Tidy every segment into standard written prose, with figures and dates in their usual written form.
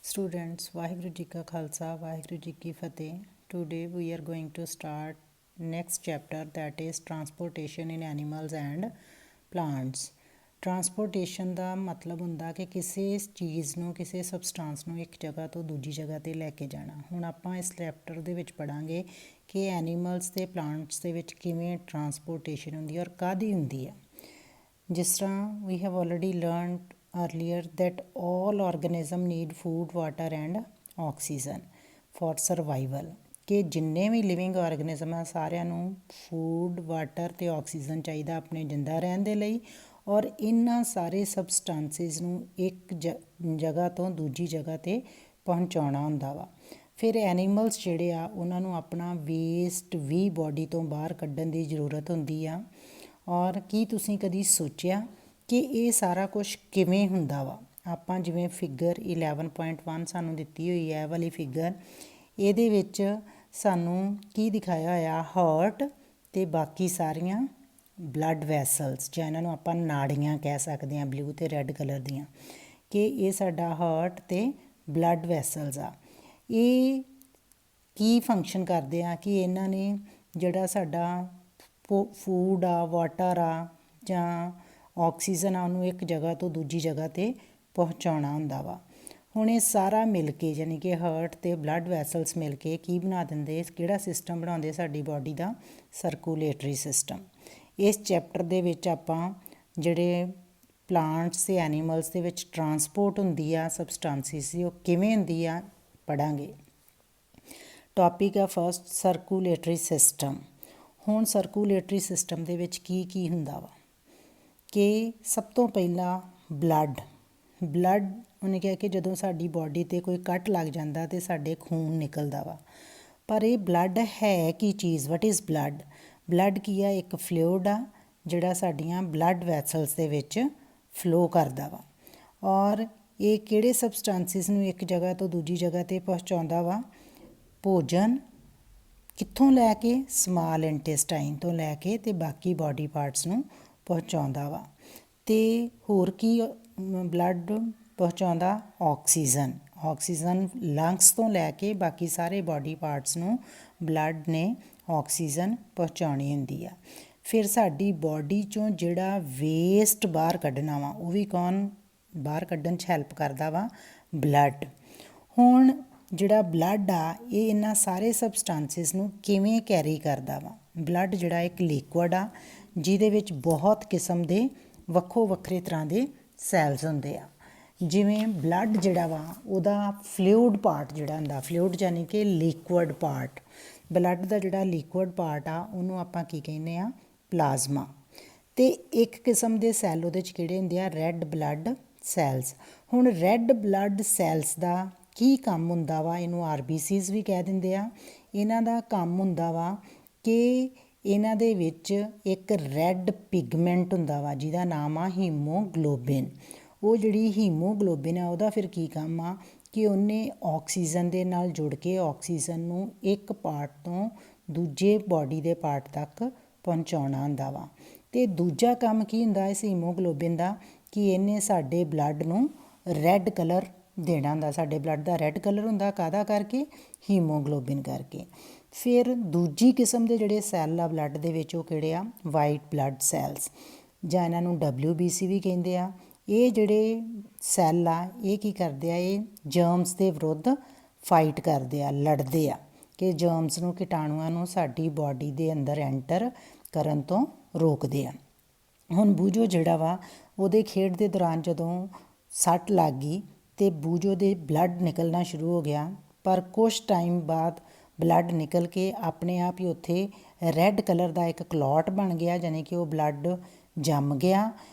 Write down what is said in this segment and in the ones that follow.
Students, Vaheguru Ji Ka Khalsa, Vaheguru Ji Ki Fateh. Today we are going to start next chapter, that is transportation in animals and plants. Transportation ਦਾ ਮਤਲਬ ਹੁੰਦਾ ਕਿ ਕਿਸੇ ਚੀਜ਼ ਨੂੰ, ਕਿਸੇ substance ਨੂੰ ਇੱਕ ਜਗ੍ਹਾ ਤੋਂ ਦੂਜੀ ਜਗ੍ਹਾ 'ਤੇ ਲੈ ਕੇ ਜਾਣਾ। ਹੁਣ ਆਪਾਂ ਇਸ ਚੈਪਟਰ ਦੇ ਵਿੱਚ ਪੜ੍ਹਾਂਗੇ ਕਿ ਐਨੀਮਲਸ ਅਤੇ ਪਲਾਂਟਸ ਦੇ ਵਿੱਚ ਕਿਵੇਂ ਟਰਾਂਸਪੋਰਟੇਸ਼ਨ ਹੁੰਦੀ ਹੈ ਔਰ ਕਾਹਦੀ ਹੁੰਦੀ ਹੈ। ਜਿਸ ਤਰ੍ਹਾਂ we have already learned earlier that all organism need food, water and oxygen for survival, ਕਿ ਜਿੰਨੇ ਵੀ ਲਿਵਿੰਗ ਆਰਗੈਨਿਜ਼ਮ ਆ ਸਾਰਿਆਂ ਨੂੰ ਫੂਡ, ਵਾਟਰ ਅਤੇ ਆਕਸੀਜਨ ਚਾਹੀਦਾ ਆਪਣੇ ਜਿੰਦਾ ਰਹਿਣ ਦੇ ਲਈ, ਔਰ ਇਹਨਾਂ ਸਾਰੇ ਸਬਸਟੈਂਸਿਸ ਨੂੰ ਇੱਕ ਜਗ੍ਹਾ ਤੋਂ ਦੂਜੀ ਜਗ੍ਹਾ 'ਤੇ ਪਹੁੰਚਾਉਣਾ ਹੁੰਦਾ ਵਾ। ਫਿਰ ਐਨੀਮਲਸ ਜਿਹੜੇ ਆ ਉਹਨਾਂ ਨੂੰ ਆਪਣਾ ਵੇਸਟ ਵੀ ਬੋਡੀ ਤੋਂ ਬਾਹਰ ਕੱਢਣ ਦੀ ਜ਼ਰੂਰਤ ਹੁੰਦੀ ਆ। ਔਰ ਕੀ ਤੁਸੀਂ ਕਦੀ ਸੋਚਿਆ ਕਿ ਇਹ ਸਾਰਾ ਕੁਛ ਕਿਵੇਂ ਹੁੰਦਾ ਵਾ? ਆਪਾਂ ਜਿਵੇਂ ਫਿਗਰ 11.1 ਸਾਨੂੰ ਦਿੱਤੀ ਹੋਈ ਹੈ, ਇਹ ਵਾਲੀ ਫਿਗਰ, ਇਹਦੇ ਵਿੱਚ ਸਾਨੂੰ ਕੀ ਦਿਖਾਇਆ ਹੋਇਆ? ਹਾਰਟ ਅਤੇ ਬਾਕੀ ਸਾਰੀਆਂ ਬਲੱਡ ਵੈਸਲਸ, ਜਾਂ ਇਹਨਾਂ ਨੂੰ ਆਪਾਂ ਨਾੜੀਆਂ ਕਹਿ ਸਕਦੇ ਹਾਂ, ਬਲੂ ਅਤੇ ਰੈੱਡ ਕਲਰ ਦੀਆਂ, ਕਿ ਇਹ ਸਾਡਾ ਹਾਰਟ ਅਤੇ ਬਲੱਡ ਵੈਸਲਸ ਆ। ਇਹ ਕੀ ਫੰਕਸ਼ਨ ਕਰਦੇ ਆ ਕਿ ਇਹਨਾਂ ਨੇ ਜਿਹੜਾ ਸਾਡਾ ਫੂਡ ਆ, ਵਾਟਰ ਆ ਜਾਂ ਆਕਸੀਜਨ ਆ, ਉਹਨੂੰ ਇੱਕ ਜਗ੍ਹਾ ਤੋਂ ਦੂਜੀ ਜਗ੍ਹਾ 'ਤੇ ਪਹੁੰਚਾਉਣਾ ਹੁੰਦਾ ਵਾ। ਹੁਣ ਇਹ ਸਾਰਾ ਮਿਲ ਕੇ, ਯਾਨੀ ਕਿ ਹਾਰਟ ਅਤੇ ਬਲੱਡ ਵੈਸਲਸ ਮਿਲ ਕੇ ਕੀ ਬਣਾ ਦਿੰਦੇ, ਕਿਹੜਾ ਸਿਸਟਮ ਬਣਾਉਂਦੇ ਸਾਡੀ ਬਾਡੀ ਦਾ? Circulatory system. ਇਸ ਚੈਪਟਰ ਦੇ ਵਿੱਚ ਆਪਾਂ ਜਿਹੜੇ ਪਲਾਂਟਸ ਅਤੇ ਐਨੀਮਲਸ ਦੇ ਵਿੱਚ ਟਰਾਂਸਪੋਰਟ ਹੁੰਦੀ ਆ ਸਬਸਟੈਂਸਿਸ ਦੀ, ਉਹ ਕਿਵੇਂ ਹੁੰਦੀ ਆ ਪੜ੍ਹਾਂਗੇ। ਟੋਪਿਕ ਆ ਫਸਟ, ਸਰਕੂਲੇਟਰੀ ਸਿਸਟਮ। ਹੁਣ ਸਰਕੂਲੇਟਰੀ ਸਿਸਟਮ ਦੇ ਵਿੱਚ ਕੀ ਕੀ ਹੁੰਦਾ ਵਾ? ਕਿ ਸਭ ਤੋਂ ਪਹਿਲਾਂ ਬਲੱਡ ਉਹਨੇ ਕਿਹਾ ਕਿ ਜਦੋਂ ਸਾਡੀ ਬਾਡੀ 'ਤੇ ਕੋਈ ਕੱਟ ਲੱਗ ਜਾਂਦਾ ਅਤੇ ਸਾਡੇ ਖੂਨ ਨਿਕਲਦਾ ਵਾ। ਪਰ ਇਹ ਬਲੱਡ ਹੈ ਕੀ ਚੀਜ਼? What is blood? ਬਲੱਡ ਕੀ ਆ? ਇੱਕ ਫਲੂਇਡ ਆ ਜਿਹੜਾ ਸਾਡੀਆਂ ਬਲੱਡ ਵੈਸਲਸ ਦੇ ਵਿੱਚ ਫਲੋ ਕਰਦਾ ਵਾ। ਔਰ ਇਹ ਕਿਹੜੇ ਸਬਸਟੈਂਸਿਸ ਨੂੰ ਇੱਕ ਜਗ੍ਹਾ ਤੋਂ ਦੂਜੀ ਜਗ੍ਹਾ 'ਤੇ ਪਹੁੰਚਾਉਂਦਾ ਵਾ? ਭੋਜਨ ਕਿੱਥੋਂ ਲੈ ਕੇ? ਸਮਾਲ ਇੰਟੈਸਟਾਈਨ ਤੋਂ ਲੈ ਕੇ ਅਤੇ ਬਾਕੀ ਬਾਡੀ ਪਾਰਟਸ ਨੂੰ ਪਹੁੰਚਾਉਂਦਾ ਵਾ। ਅਤੇ ਹੋਰ ਕੀ ਬਲੱਡ ਪਹੁੰਚਾਉਂਦਾ? ਆਕਸੀਜਨ ਲੰਗਸ ਤੋਂ ਲੈ ਕੇ ਬਾਕੀ ਸਾਰੇ ਬਾਡੀ ਪਾਰਟਸ ਨੂੰ ਬਲੱਡ ਨੇ ਆਕਸੀਜਨ ਪਹੁੰਚਾਉਣੀ ਹੁੰਦੀ ਆ। ਫਿਰ ਸਾਡੀ ਬਾਡੀ 'ਚੋਂ ਜਿਹੜਾ ਵੇਸਟ ਬਾਹਰ ਕੱਢਣਾ ਵਾ, ਉਹ ਵੀ ਕੌਣ ਬਾਹਰ ਕੱਢਣ 'ਚ ਹੈਲਪ ਕਰਦਾ ਵਾ? ਬਲੱਡ। ਹੁਣ ਜਿਹੜਾ ਬਲੱਡ ਆ ਇਹ ਇਹਨਾਂ ਸਾਰੇ ਸਬਸਟੈਂਸਿਸ ਨੂੰ ਕਿਵੇਂ ਕੈਰੀ ਕਰਦਾ ਵਾ? ਬਲੱਡ ਜਿਹੜਾ ਇੱਕ ਲਿਕੁਇਡ ਆ ਜਿਹਦੇ ਵਿੱਚ ਬਹੁਤ ਕਿਸਮ ਦੇ ਵੱਖੋ ਵੱਖਰੇ ਤਰ੍ਹਾਂ ਦੇ ਸੈਲਸ ਹੁੰਦੇ ਆ। ਜਿਵੇਂ ਬਲੱਡ ਜਿਹੜਾ ਵਾ ਉਹਦਾ ਫਲੂਇਡ ਪਾਰਟ ਜਿਹੜਾ ਹੁੰਦਾ, ਫਲੂਇਡ ਯਾਨੀ ਕਿ ਲਿਕੁਇਡ ਪਾਰਟ, ਬਲੱਡ ਦਾ ਜਿਹੜਾ ਲਿਕੁਇਡ ਪਾਰਟ ਆ ਉਹਨੂੰ ਆਪਾਂ ਕੀ ਕਹਿੰਦੇ ਆ? ਪਲਾਜ਼ਮਾ। ਅਤੇ ਇੱਕ ਕਿਸਮ ਦੇ ਸੈੱਲ ਉਹਦੇ 'ਚ ਕਿਹੜੇ ਹੁੰਦੇ ਆ? Red blood cells. ਹੁਣ ਰੈੱਡ ਬਲੱਡ ਸੈਲਸ ਦਾ ਕੀ ਕੰਮ ਹੁੰਦਾ ਵਾ? ਇਹਨੂੰ RBCs ਵੀ ਕਹਿ ਦਿੰਦੇ ਆ। ਇਹਨਾਂ ਦਾ ਕੰਮ ਹੁੰਦਾ ਵਾ ਕਿ ਇਹਨਾਂ ਦੇ ਵਿੱਚ ਇੱਕ ਰੈੱਡ ਪਿਗਮੈਂਟ ਹੁੰਦਾ ਵਾ ਜਿਹਦਾ ਨਾਮ ਆ ਹੀਮੋਗਲੋਬਿਨ। ਉਹ ਜਿਹੜੀ ਹੀਮੋਗਲੋਬਿਨ ਆ ਉਹਦਾ ਫਿਰ ਕੀ ਕੰਮ ਆ ਕਿ ਉਹਨੇ ਆਕਸੀਜਨ ਦੇ ਨਾਲ ਜੁੜ ਕੇ ਆਕਸੀਜਨ ਨੂੰ ਇੱਕ ਪਾਰਟ ਤੋਂ ਦੂਜੇ ਬਾਡੀ ਦੇ ਪਾਰਟ ਤੱਕ ਪਹੁੰਚਾਉਣਾ ਹੁੰਦਾ ਵਾ। ਅਤੇ ਦੂਜਾ ਕੰਮ ਕੀ ਹੁੰਦਾ ਇਸ ਹੀਮੋਗਲੋਬਿਨ ਦਾ? ਕਿ ਇਹਨੇ ਸਾਡੇ ਬਲੱਡ ਨੂੰ ਰੈੱਡ ਕਲਰ ਦੇਣਾ ਹੁੰਦਾ। ਸਾਡੇ ਬਲੱਡ ਦਾ ਰੈੱਡ ਕਲਰ ਹੁੰਦਾ ਕਾਹਦਾ ਕਰਕੇ? ਹੀਮੋਗਲੋਬਿਨ ਕਰਕੇ। ਫਿਰ ਦੂਜੀ ਕਿਸਮ ਦੇ ਜਿਹੜੇ ਸੈੱਲ ਆ ਬਲੱਡ ਦੇ ਵਿੱਚ ਉਹ ਕਿਹੜੇ ਆ? ਵਾਈਟ ਬਲੱਡ ਸੈਲਸ, ਜਾਂ ਇਹਨਾਂ ਨੂੰ WBC ਵੀ ਕਹਿੰਦੇ ਆ। ਇਹ ਜਿਹੜੇ ਸੈੱਲ ਆ ਇਹ ਕੀ ਕਰਦੇ ਆ? ਇਹ ਜਰਮਸ ਦੇ ਵਿਰੁੱਧ ਫਾਈਟ ਕਰਦੇ ਆ, ਲੜਦੇ ਆ ਕਿ ਜਰਮਸ ਨੂੰ, ਕੀਟਾਣੂਆਂ ਨੂੰ ਸਾਡੀ ਬਾਡੀ ਦੇ ਅੰਦਰ ਐਂਟਰ ਕਰਨ ਤੋਂ ਰੋਕਦੇ ਆ। ਹੁਣ ਬੂਝੋ ਜਿਹੜਾ ਵਾ ਉਹਦੇ ਖੇਡ ਦੇ ਦੌਰਾਨ ਜਦੋਂ ਸੱਟ ਲੱਗ ਗਈ ਅਤੇ ਬੂਝੋ ਦੇ ਬਲੱਡ ਨਿਕਲਣਾ ਸ਼ੁਰੂ ਹੋ ਗਿਆ, ਪਰ ਕੁਛ ਟਾਈਮ ਬਾਅਦ ਬਲੱਡ ਨਿਕਲ ਕੇ ਆਪਣੇ ਆਪ ਹੀ ਉੱਥੇ ਰੈੱਡ ਕਲਰ ਦਾ ਇੱਕ ਕਲੌਟ ਬਣ ਗਿਆ, ਯਾਨੀ ਕਿ ਉਹ ਬਲੱਡ ਜੰਮ ਗਿਆ।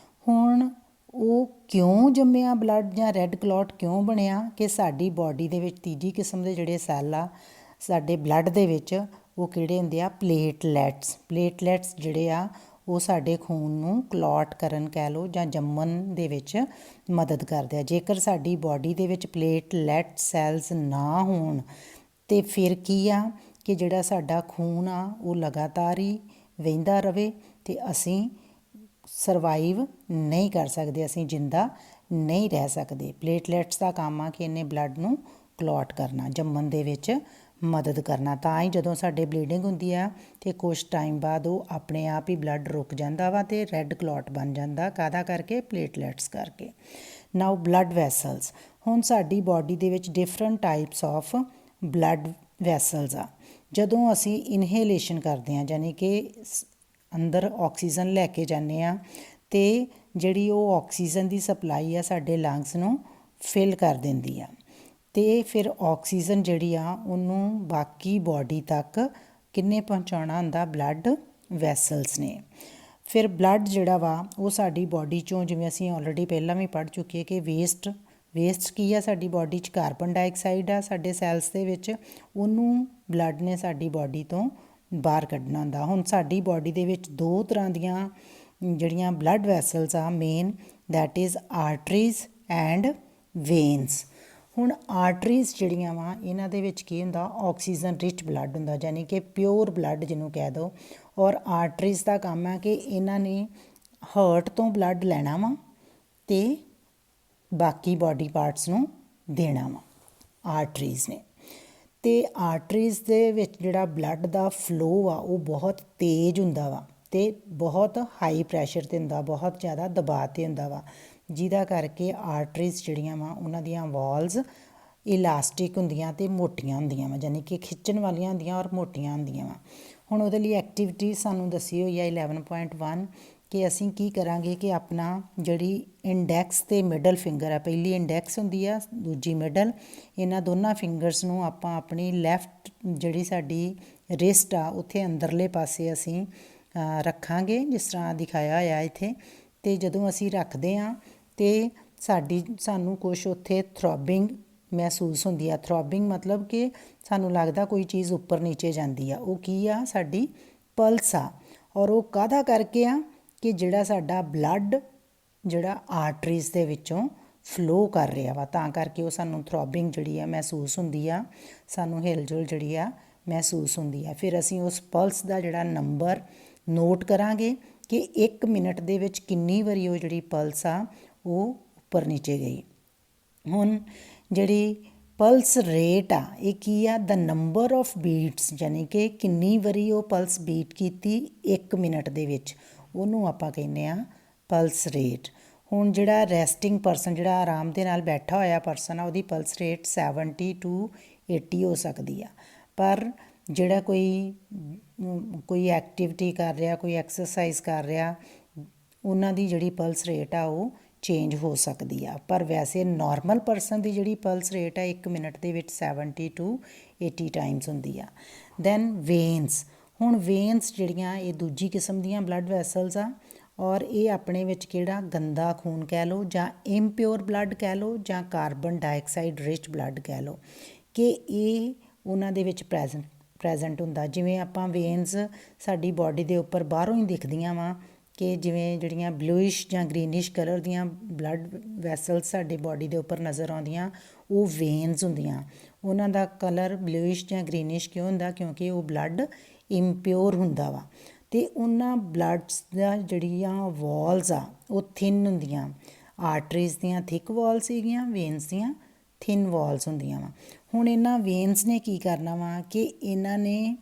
ਹੁਣ ਉਹ ਕਿਉਂ ਜੰਮਿਆ ਬਲੱਡ, ਜਾਂ ਰੈੱਡ ਕਲੌਟ ਕਿਉਂ ਬਣਿਆ? ਕਿ ਸਾਡੀ ਬਾਡੀ ਦੇ ਵਿੱਚ ਤੀਜੀ ਕਿਸਮ ਦੇ ਜਿਹੜੇ ਸੈੱਲ ਆ ਸਾਡੇ ਬਲੱਡ ਦੇ ਵਿੱਚ ਉਹ ਕਿਹੜੇ ਹੁੰਦੇ ਆ? ਪਲੇਟਲੈਟਸ ਜਿਹੜੇ ਆ ਉਹ ਸਾਡੇ ਖੂਨ ਨੂੰ ਕਲੌਟ ਕਰਨ ਕਹਿ ਲਓ ਜਾਂ ਜੰਮਣ ਦੇ ਵਿੱਚ ਮਦਦ ਕਰਦੇ ਆ। ਜੇਕਰ ਸਾਡੀ ਬਾਡੀ ਦੇ ਵਿੱਚ ਪਲੇਟਲੈਟ ਸੈਲਸ ਨਾ ਹੋਣ ਅਤੇ ਫਿਰ ਕੀ ਆ ਕਿ ਜਿਹੜਾ ਸਾਡਾ ਖੂਨ ਆ ਉਹ ਲਗਾਤਾਰ ਹੀ ਵਹਿੰਦਾ ਰਹੇ ਅਤੇ ਅਸੀਂ ਸਰਵਾਈਵ ਨਹੀਂ ਕਰ ਸਕਦੇ, ਅਸੀਂ ਜਿੰਦਾ ਨਹੀਂ ਰਹਿ ਸਕਦੇ। ਪਲੇਟਲੈਟਸ ਦਾ ਕੰਮ ਆ ਕਿ ਇਹਨੇ ਬਲੱਡ ਨੂੰ ਕਲੌਟ ਕਰਨਾ, ਜੰਮਣ ਦੇ ਵਿੱਚ ਮਦਦ ਕਰਨਾ। ਤਾਂ ਹੀ ਜਦੋਂ ਸਾਡੇ ਬਲੀਡਿੰਗ ਹੁੰਦੀ ਆ ਅਤੇ ਕੁਛ ਟਾਈਮ ਬਾਅਦ ਉਹ ਆਪਣੇ ਆਪ ਹੀ ਬਲੱਡ ਰੁਕ ਜਾਂਦਾ ਵਾ ਅਤੇ ਰੈੱਡ ਕਲੌਟ ਬਣ ਜਾਂਦਾ। ਕਾਹਦਾ ਕਰਕੇ? ਪਲੇਟਲੈਟਸ ਕਰਕੇ। ਨਾਓ ਬਲੱਡ ਵੈਸਲਸ। ਹੁਣ ਸਾਡੀ ਬਾਡੀ ਦੇ ਵਿੱਚ different types of blood vessels ਆ। ਜਦੋਂ ਅਸੀਂ ਇਨਹੇਲੇਸ਼ਨ ਕਰਦੇ ਹਾਂ, ਯਾਨੀ ਕਿ ਅੰਦਰ ਆਕਸੀਜਨ ਲੈ ਕੇ ਜਾਂਦੇ ਹਾਂ ਅਤੇ ਜਿਹੜੀ ਉਹ ਆਕਸੀਜਨ ਦੀ ਸਪਲਾਈ ਆ ਸਾਡੇ ਲੰਗਸ ਨੂੰ ਫਿਲ ਕਰ ਦਿੰਦੀ ਆ ਅਤੇ ਫਿਰ ਆਕਸੀਜਨ ਜਿਹੜੀ ਆ ਉਹਨੂੰ ਬਾਕੀ ਬਾਡੀ ਤੱਕ ਕਿੰਨੇ ਪਹੁੰਚਾਉਣਾ ਹੁੰਦਾ? ਬਲੱਡ ਵੈਸਲਸ ਨੇ। ਫਿਰ ਬਲੱਡ ਜਿਹੜਾ ਵਾ ਉਹ ਸਾਡੀ ਬਾਡੀ 'ਚੋਂ, ਜਿਵੇਂ ਅਸੀਂ ਆਲਰੇਡੀ ਪਹਿਲਾਂ ਵੀ ਪੜ੍ਹ ਚੁੱਕੇ ਕਿ ਵੇਸਟ ਕੀ ਆ ਸਾਡੀ ਬਾਡੀ 'ਚ? ਕਾਰਬਨ ਡਾਈਆਕਸਾਈਡ ਆ ਸਾਡੇ ਸੈਲਸ ਦੇ ਵਿੱਚ, ਉਹਨੂੰ ਬਲੱਡ ਨੇ ਸਾਡੀ ਬਾਡੀ ਤੋਂ ਬਾਹਰ ਕੱਢਣਾ ਹੁੰਦਾ। ਹੁਣ ਸਾਡੀ ਬਾਡੀ ਦੇ ਵਿੱਚ ਦੋ ਤਰ੍ਹਾਂ ਦੀਆਂ ਜਿਹੜੀਆਂ ਬਲੱਡ ਵੈਸਲਸ ਆ main, that is arteries and veins. ਹੁਣ ਆਰਟਰੀਜ਼ ਜਿਹੜੀਆਂ ਵਾ ਇਹਨਾਂ ਦੇ ਵਿੱਚ ਕੀ ਹੁੰਦਾ? ਆਕਸੀਜਨ ਰਿਚ ਬਲੱਡ ਹੁੰਦਾ, ਯਾਨੀ ਕਿ ਪਿਓਰ ਬਲੱਡ ਜਿਹਨੂੰ ਕਹਿ ਦਿਓ। ਔਰ ਆਰਟਰੀਜ਼ ਦਾ ਕੰਮ ਹੈ ਕਿ ਇਹਨਾਂ ਨੇ ਹਾਰਟ ਤੋਂ ਬਲੱਡ ਲੈਣਾ ਵਾ ਅਤੇ ਬਾਕੀ ਬਾਡੀ ਪਾਰਟਸ ਨੂੰ ਦੇਣਾ ਵਾ, ਆਰਟਰੀਜ਼ ਨੇ। ਅਤੇ ਆਰਟਰੀਜ਼ ਦੇ ਵਿੱਚ ਜਿਹੜਾ ਬਲੱਡ ਦਾ ਫਲੋ ਆ ਉਹ ਬਹੁਤ ਤੇਜ਼ ਹੁੰਦਾ ਵਾ ਅਤੇ ਬਹੁਤ ਹਾਈ ਪ੍ਰੈਸ਼ਰ 'ਤੇ ਹੁੰਦਾ, ਬਹੁਤ ਜ਼ਿਆਦਾ ਦਬਾਅ 'ਤੇ ਹੁੰਦਾ ਵਾ, ਜਿਹਦਾ ਕਰਕੇ ਆਰਟਰੀਜ਼ ਜਿਹੜੀਆਂ ਵਾ ਉਹਨਾਂ ਦੀਆਂ ਵਾਲਸ ਇਲਾਸਟਿਕ ਹੁੰਦੀਆਂ ਅਤੇ ਮੋਟੀਆਂ ਹੁੰਦੀਆਂ ਵਾ, ਯਾਨੀ ਕਿ ਖਿੱਚਣ ਵਾਲੀਆਂ ਹੁੰਦੀਆਂ ਔਰ ਮੋਟੀਆਂ ਹੁੰਦੀਆਂ ਵਾ। ਹੁਣ ਉਹਦੇ ਲਈ ਐਕਟੀਵਿਟੀ ਸਾਨੂੰ ਦੱਸੀ ਹੋਈ ਹੈ 11.1 ਕਿ ਅਸੀਂ ਕੀ ਕਰਾਂਗੇ ਕਿ ਆਪਣਾ ਜਿਹੜੀ ਇੰਡੈਕਸ ਅਤੇ ਮਿਡਲ ਫਿੰਗਰ ਆ, ਪਹਿਲੀ ਇੰਡੈਕਸ ਹੁੰਦੀ ਆ, ਦੂਜੀ ਮਿਡਲ, ਇਹਨਾਂ ਦੋਨਾਂ ਫਿੰਗਰਸ ਨੂੰ ਆਪਾਂ ਆਪਣੀ ਲੈਫਟ ਜਿਹੜੀ ਸਾਡੀ ਰਿਸਟ ਆ ਉੱਥੇ ਅੰਦਰਲੇ ਪਾਸੇ ਅਸੀਂ ਰੱਖਾਂਗੇ, ਜਿਸ ਤਰ੍ਹਾਂ ਦਿਖਾਇਆ ਹੋਇਆ ਇੱਥੇ। ਅਤੇ ਜਦੋਂ ਅਸੀਂ ਰੱਖਦੇ ਹਾਂ ਅਤੇ ਸਾਨੂੰ ਕੁਛ ਉੱਥੇ ਥਰੋਬਿੰਗ ਮਹਿਸੂਸ ਹੁੰਦੀ ਆ। ਥਰੋਬਿੰਗ ਮਤਲਬ ਕਿ ਸਾਨੂੰ ਲੱਗਦਾ ਕੋਈ ਚੀਜ਼ ਉੱਪਰ ਨੀਚੇ ਜਾਂਦੀ ਆ, ਉਹ ਕੀ ਆ? ਸਾਡੀ ਪਲਸ ਆ। ਔਰ ਉਹ ਕਾਹਦਾ ਕਰਕੇ ਆ? ਕਿ ਜਿਹੜਾ ਸਾਡਾ ਬਲੱਡ ਜਿਹੜਾ ਆਰਟਰੀਜ਼ ਦੇ ਵਿੱਚੋਂ ਫਲੋ ਕਰ ਰਿਹਾ ਵਾ, ਤਾਂ ਕਰਕੇ ਉਹ ਸਾਨੂੰ ਥਰੋਬਿੰਗ ਜਿਹੜੀ ਆ ਮਹਿਸੂਸ ਹੁੰਦੀ ਆ, ਸਾਨੂੰ ਹਿਲਜੁਲ ਜਿਹੜੀ ਆ ਮਹਿਸੂਸ ਹੁੰਦੀ ਆ। ਫਿਰ ਅਸੀਂ ਉਸ ਪਲਸ ਦਾ ਜਿਹੜਾ ਨੰਬਰ ਨੋਟ ਕਰਾਂਗੇ ਕਿ 1 ਮਿੰਟ ਦੇ ਵਿੱਚ ਕਿੰਨੀ ਵਾਰੀ ਉਹ ਜਿਹੜੀ ਪਲਸ ਆ ਉਹ ਉੱਪਰ ਨੀਚੇ ਗਈ। ਹੁਣ ਜਿਹੜੀ ਪਲਸ ਰੇਟ ਆ ਇਹ ਕੀ ਆ? ਦ ਨੰਬਰ ਆਫ ਬੀਟਸ, ਯਾਨੀ ਕਿ ਕਿੰਨੀ ਵਾਰੀ ਉਹ ਪਲਸ ਬੀਟ ਕੀਤੀ 1 ਮਿੰਟ ਦੇ ਵਿੱਚ, ਉਹਨੂੰ ਆਪਾਂ ਕਹਿੰਦੇ ਆ ਪਲਸ ਰੇਟ। ਹੁਣ ਜਿਹੜਾ ਰੈਸਟਿੰਗ ਪਰਸਨ, ਜਿਹੜਾ ਆਰਾਮ ਦੇ ਨਾਲ ਬੈਠਾ ਹੋਇਆ ਪਰਸਨ ਆ, ਉਹਦੀ ਪਲਸ ਰੇਟ 70 to 80 ਹੋ ਸਕਦੀ ਆ। ਪਰ ਜਿਹੜਾ ਕੋਈ ਐਕਟੀਵਿਟੀ ਕਰ ਰਿਹਾ, ਕੋਈ ਐਕਸਰਸਾਈਜ਼ ਕਰ ਰਿਹਾ, ਉਹਨਾਂ ਦੀ ਜਿਹੜੀ ਪਲਸ ਰੇਟ ਆ ਉਹ ਚੇਂਜ ਹੋ ਸਕਦੀ ਆ। ਪਰ ਵੈਸੇ ਨੋਰਮਲ ਪਰਸਨ ਦੀ ਜਿਹੜੀ ਪਲਸ ਰੇਟ ਆ 1 ਮਿੰਟ ਦੇ ਵਿੱਚ 70 to 80 ਟਾਈਮਸ ਹੁੰਦੀ ਆ। Then veins. ਹੁਣ ਵੇਨਸ ਜਿਹੜੀਆਂ ਇਹ ਦੂਜੀ ਕਿਸਮ ਦੀਆਂ ਬਲੱਡ ਵੈਸਲਸ ਆ ਔਰ ਇਹ ਆਪਣੇ ਵਿੱਚ ਕਿਹੜਾ ਗੰਦਾ ਖੂਨ ਕਹਿ ਲਓ ਜਾਂ ਇੰਪਿਓਰ ਬਲੱਡ ਕਹਿ ਲਓ ਜਾਂ ਕਾਰਬਨ ਡਾਈਆਕਸਾਈਡ ਰਿਚ ਬਲੱਡ ਕਹਿ ਲਓ, ਕਿ ਇਹ ਉਹਨਾਂ ਦੇ ਵਿੱਚ ਪ੍ਰੈਜ਼ੈਂਟ ਹੁੰਦਾ। ਜਿਵੇਂ ਆਪਾਂ ਵੇਨਸ ਸਾਡੀ ਬਾਡੀ ਦੇ ਉੱਪਰ ਬਾਹਰੋਂ ਹੀ ਦਿਖਦੀਆਂ ਵਾ ਕਿ ਜਿਵੇਂ ਜਿਹੜੀਆਂ ਬਲੂਇਸ਼ ਜਾਂ ਗਰੀਨਿਸ਼ ਕਲਰ ਦੀਆਂ ਬਲੱਡ ਵੈਸਲਸ ਸਾਡੇ ਬਾਡੀ ਦੇ ਉੱਪਰ ਨਜ਼ਰ ਆਉਂਦੀਆਂ, ਉਹ ਵੇਨਸ ਹੁੰਦੀਆਂ। ਉਹਨਾਂ ਦਾ ਕਲਰ ਬਲੂਇਸ਼ ਜਾਂ ਗਰੀਨਿਸ਼ ਕਿਉਂ ਹੁੰਦਾ? ਕਿਉਂਕਿ ਉਹ ਬਲੱਡ ਇੰਪਿਓਰ ਹੁੰਦਾ ਵਾ ਅਤੇ ਉਹਨਾਂ ਬਲੱਡਸ ਦਾ ਜਿਹੜੀਆਂ ਵਾਲਸ ਆ ਉਹ ਥਿਨ ਹੁੰਦੀਆਂ। ਆਰਟਰੀਜ਼ ਦੀਆਂ ਥਿਕ ਵਾਲ ਸੀਗੀਆਂ, ਵੇਨਸ ਦੀਆਂ ਥਿਨ ਵਾਲਸ ਹੁੰਦੀਆਂ ਵਾ। ਹੁਣ ਇਹਨਾਂ ਵੇਨਸ ਨੇ ਕੀ ਕਰਨਾ ਵਾ ਕਿ ਇਹਨਾਂ ਨੇ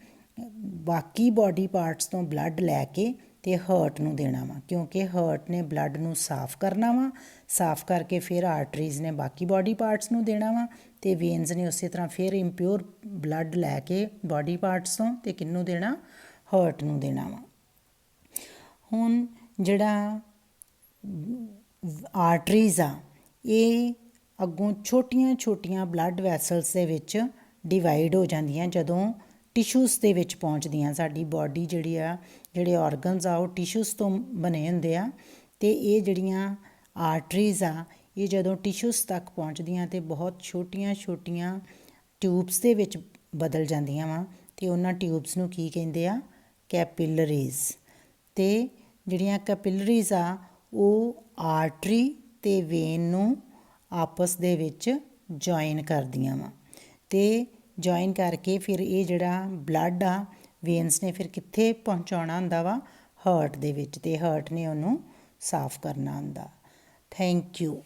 ਬਾਕੀ ਬਾਡੀ ਪਾਰਟਸ ਤੋਂ ਬਲੱਡ ਲੈ ਕੇ ਅਤੇ ਹਾਰਟ ਨੂੰ ਦੇਣਾ ਵਾ, ਕਿਉਂਕਿ ਹਾਰਟ ਨੇ ਬਲੱਡ ਨੂੰ ਸਾਫ਼ ਕਰਨਾ ਵਾ, ਸਾਫ਼ ਕਰਕੇ ਫਿਰ ਆਰਟਰੀਜ਼ ਨੇ ਬਾਕੀ ਬਾਡੀ ਪਾਰਟਸ ਨੂੰ ਦੇਣਾ ਵਾ ਅਤੇ ਵੇਨਸ ਨੇ ਉਸੇ ਤਰ੍ਹਾਂ ਫਿਰ ਇੰਪਿਓਰ ਬਲੱਡ ਲੈ ਕੇ ਬਾਡੀ ਪਾਰਟਸ ਤੋਂ ਅਤੇ ਕਿਹਨੂੰ ਦੇਣਾ? ਹਾਰਟ ਨੂੰ ਦੇਣਾ ਵਾ। ਹੁਣ ਜਿਹੜਾ ਆਰਟਰੀਜ਼ ਆ ਇਹ ਅੱਗੋਂ ਛੋਟੀਆਂ ਬਲੱਡ ਵੈਸਲਸ ਦੇ ਵਿੱਚ ਡਿਵਾਈਡ ਹੋ ਜਾਂਦੀਆਂ ਜਦੋਂ ਟਿਸ਼ੂਜ਼ ਦੇ ਵਿੱਚ ਪਹੁੰਚਦੀਆਂ। ਸਾਡੀ ਬਾਡੀ ਜਿਹੜੀ ਆ, ਜਿਹੜੇ ਔਰਗਨਸ ਆ ਉਹ ਟਿਸ਼ੂਜ਼ ਤੋਂ ਬਣੇ ਹੁੰਦੇ ਆ ਅਤੇ ਇਹ ਜਿਹੜੀਆਂ ਆਰਟਰੀਜ਼ ਆ ਇਹ ਜਦੋਂ ਟਿਸ਼ੂਜ਼ ਤੱਕ ਪਹੁੰਚਦੀਆਂ ਅਤੇ ਬਹੁਤ ਛੋਟੀਆਂ ਟਿਊਬਸ ਦੇ ਵਿੱਚ ਬਦਲ ਜਾਂਦੀਆਂ ਵਾ ਅਤੇ ਉਹਨਾਂ ਟਿਊਬਸ ਨੂੰ ਕੀ ਕਹਿੰਦੇ ਆ? ਕੈਪਿਲਰੀਜ਼। ਅਤੇ ਜਿਹੜੀਆਂ ਕੈਪਿਲਰੀਜ਼ ਆ ਉਹ ਆਰਟਰੀ ਅਤੇ ਵੇਨ ਨੂੰ ਆਪਸ ਦੇ ਵਿੱਚ ਜੁਆਇਨ ਕਰਦੀਆਂ ਵਾ ਅਤੇ ਜੁਆਇਨ ਕਰਕੇ ਫਿਰ ਇਹ ਜਿਹੜਾ ਬਲੱਡ ਆ ਵੇਨਸ ਨੇ ਫਿਰ ਕਿੱਥੇ ਪਹੁੰਚਾਉਣਾ ਹੁੰਦਾ ਵਾ? ਹਾਰਟ ਦੇ ਵਿੱਚ, ਅਤੇ ਹਾਰਟ ਨੇ ਉਹਨੂੰ ਸਾਫ਼ ਕਰਨਾ ਹੁੰਦਾ। Thank you.